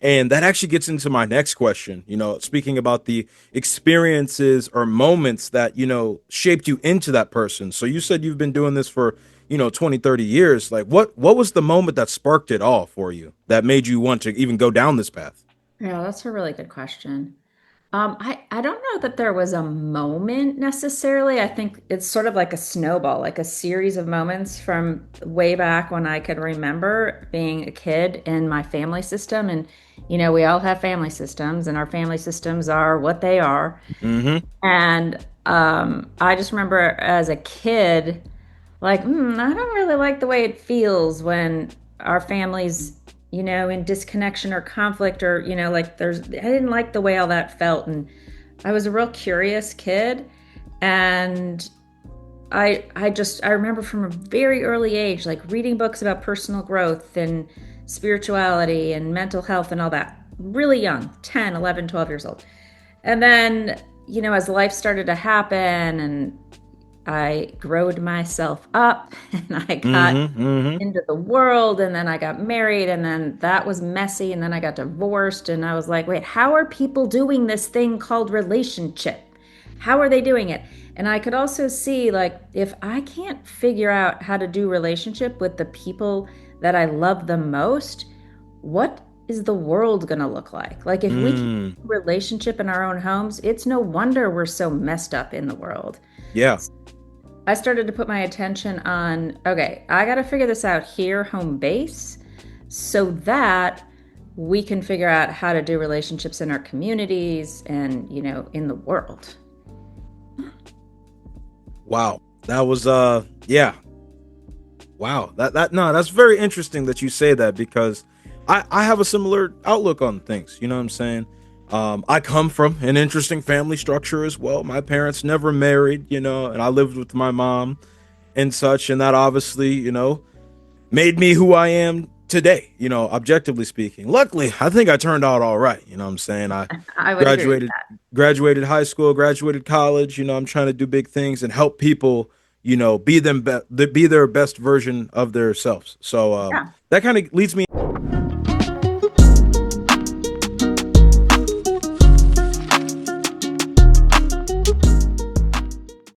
And that actually gets into my next question, speaking about the experiences or moments that, shaped you into that person. So you said you've been doing this for, 20, 30 years. Like what was the moment that sparked it all for you that made you want to even go down this path? Yeah, that's a really good question. I don't know that there was a moment necessarily. I think it's sort of like a snowball, like a series of moments from way back when I could remember being a kid in my family system. And, we all have family systems, and our family systems are what they are. Mm-hmm. And I just remember as a kid, like, I don't really like the way it feels when our families, in disconnection or conflict or, like I didn't like the way all that felt. And I was a real curious kid. And I remember from a very early age, like reading books about personal growth and spirituality and mental health and all that. Really young, 10, 11, 12 years old. And then, as life started to happen and I growed myself up and I got Mm-hmm. Mm-hmm. into the world and then I got married and then that was messy and then I got divorced and I was like, wait, how are people doing this thing called relationship? How are they doing it? And I could also see like if I can't figure out how to do relationship with the people that I love the most, what is the world going to look like? Like if we can't Mm. do relationship in our own homes, it's no wonder we're so messed up in the world. Yeah. I started to put my attention on, okay, I got to figure this out here, home base, so that we can figure out how to do relationships in our communities and, in the world. Wow. That was yeah. Wow. That no, that's very interesting that you say that because I have a similar outlook on things, you know what I'm saying? I come from an interesting family structure as well. My parents never married, and I lived with my mom and such, and that obviously, made me who I am today, objectively speaking. Luckily, I think I turned out all right, you know what I'm saying? I I would agree with graduated graduated high school, graduated college, I'm trying to do big things and help people, be their best version of themselves. So that. that kind of leads me